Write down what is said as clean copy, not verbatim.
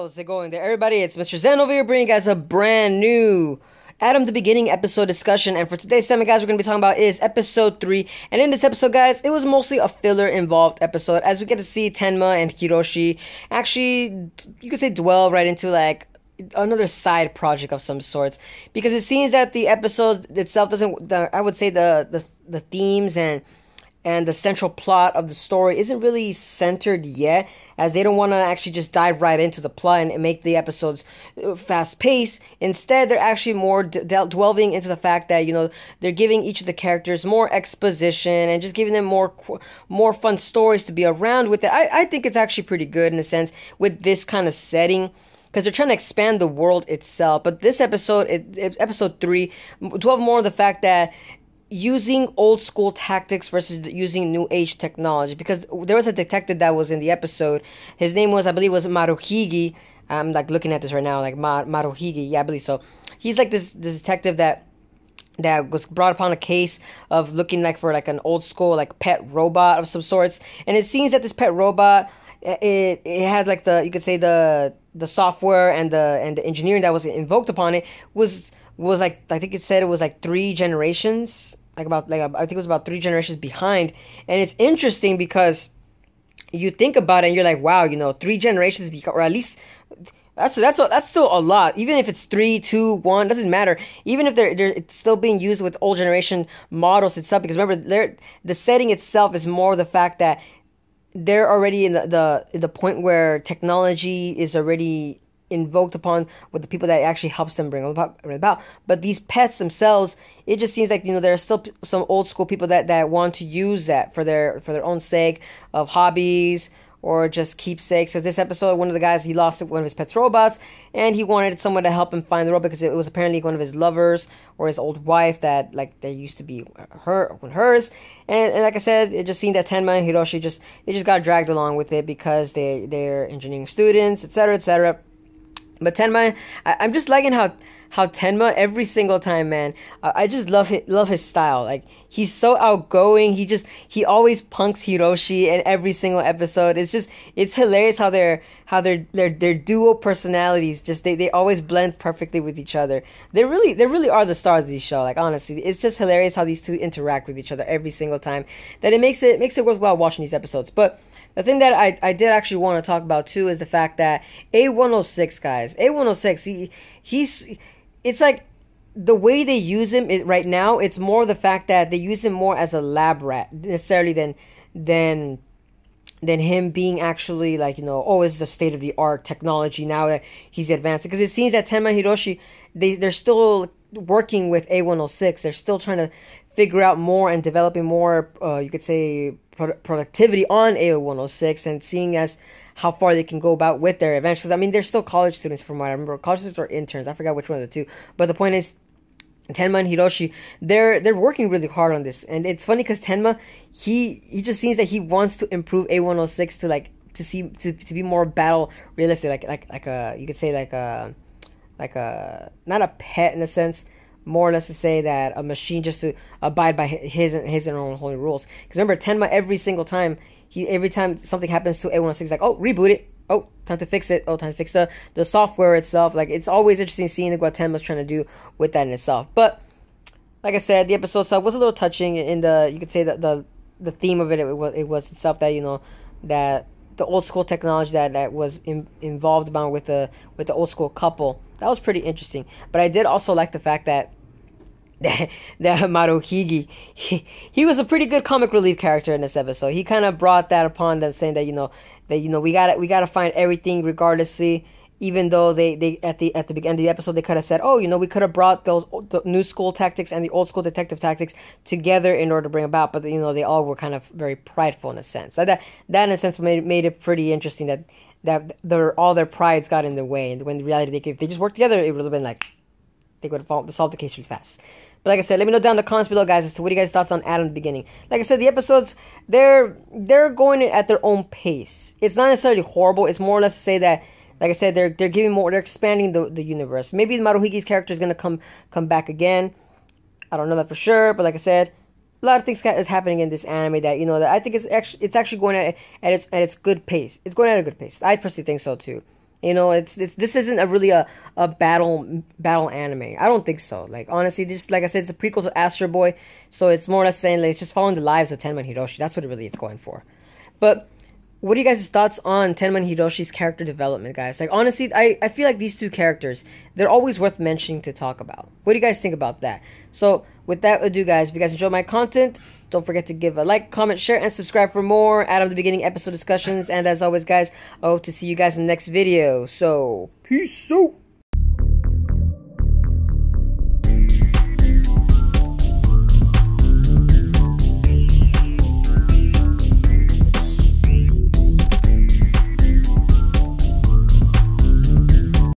How's it going there, everybody? It's Mr. Zen over here bringing you guys a brand new Adam the Beginning episode discussion. And for today's segment, guys, we're going to be talking about is episode 3. And in this episode, guys, it was mostly a filler-involved episode, as we get to see Tenma and Hiroshi actually, you could say, dwell right into, like, another side project of some sorts. Because it seems that the episode itself doesn't, I would say the themes and the central plot of the story isn't really centered yet, as they don't want to actually just dive right into the plot and make the episodes fast-paced. Instead, they're actually more delving into the fact that, you know, they're giving each of the characters more exposition and just giving them more fun stories to be around with it. I think it's actually pretty good in a sense with this kind of setting, because they're trying to expand the world itself. But this episode, episode 3, dwell more on the fact that using old school tactics versus using new age technology, because there was a detective that was in the episode. His name was, I believe, was Maruhige. I'm like looking at this right now, like Maruhige. Yeah, I believe so. He's like this detective that was brought upon a case of looking like for like an old school like pet robot of some sorts, and it seems that this pet robot, it had like the, you could say, the software and the engineering that was invoked upon it was like, I think it said it was like 3 generations. I think it was about 3 generations behind. And it's interesting because you think about it and you're like, wow, you know, 3 generations, or at least that's still a lot. Even if it's 3, 2, 1, doesn't matter. Even if it's still being used with old generation models itself, because remember, the setting itself is more the fact that they're already in the point where technology is already invoked upon with the people that actually helps them bring about. But these pets themselves, it just seems like, you know, there are still some old school people that want to use that for their own sake of hobbies or just keepsakes. Because this episode, one of the guys, he lost one of his pet's robots, and he wanted someone to help him find the robot because it was apparently one of his lovers or his old wife that used to be hers. And like I said, it just seemed that Tenma and Hiroshi just got dragged along with it because they're engineering students, etc., etc. But Tenma, I'm just liking how Tenma it's time, man. I just love his style. Like, he's so outgoing. He always punks Hiroshi in every single episode. It's hilarious how their dual personalities they always blend perfectly with each other. They really are the stars of this show. Like, honestly, it's just hilarious how these two interact with each other every single time. That it makes it worthwhile watching these episodes. But the thing that I did actually want to talk about too is the fact that A106, guys, A106, it's like the way they use him right now, it's more the fact that they use him more as a lab rat necessarily than him being actually, like, you know, it's the state of the art technology now that he's advanced. Because it seems that Tenma and Hiroshi, they're still working with A106. They're still trying to figure out more and developing more, you could say, productivity on A106, and seeing as how far they can go about with their adventures. I mean, they're still college students from what I remember. College students or interns. I forgot which one of the two. But the point is, Tenma and Hiroshi, they're working really hard on this. And it's funny because Tenma, he just seems that he wants to improve A106 to be more battle realistic, like a, you could say, like a not a pet in a sense, more or less to say that a machine just to abide by his and own holy rules. Because remember, Tenma, every time something happens to A106, he's like, oh, reboot it. Oh, time to fix it. Oh, time to fix the software itself. Like, it's always interesting seeing what Tenma's trying to do with that in itself. But like I said, the episode itself was a little touching in you could say that the theme of it was itself, that, you know, that the old school technology that was involved about with the old school couple. That was pretty interesting. But I did also like the fact that Maruhige, he was a pretty good comic relief character in this episode. He kind of brought that upon them, saying that, you know, we gotta find everything regardlessly. Even though they at the beginning of the episode, they could have said, oh, you know, we could have brought the new school tactics and the old school detective tactics together in order to bring about, but, you know, they all were kind of very prideful in a sense. So that in a sense made it pretty interesting that all their prides got in the way, and when in reality if they just worked together, it would have been like they would have solved the case really fast. But like I said, let me know down in the comments below, guys, as to what you guys' thoughts on Adam the Beginning. Like I said, the episodes, they're going at their own pace. It's not necessarily horrible. It's more or less to say that, like I said, they're giving more, they're expanding the universe. Maybe Maruhige's character is gonna come back again. I don't know that for sure, but like I said, a lot of things is happening in this anime that, you know, that I think it's actually going at its good pace. It's going at a good pace. I personally think so too. You know, this isn't a really a battle anime. I don't think so. Like, honestly, just like I said, it's a prequel to Astro Boy, so it's more or less saying like it's just following the lives of Tenma and Hiroshi. That's what it really is going for. But what are you guys' thoughts on Tenma and Hiroshi's character development, guys? Like, honestly, I feel like these two characters, they're always worth mentioning to talk about. What do you guys think about that? So, with that ado, guys, if you guys enjoy my content, don't forget to give a like, comment, share, and subscribe for more Adam the Beginning episode discussions. And as always, guys, I hope to see you guys in the next video. So, peace out.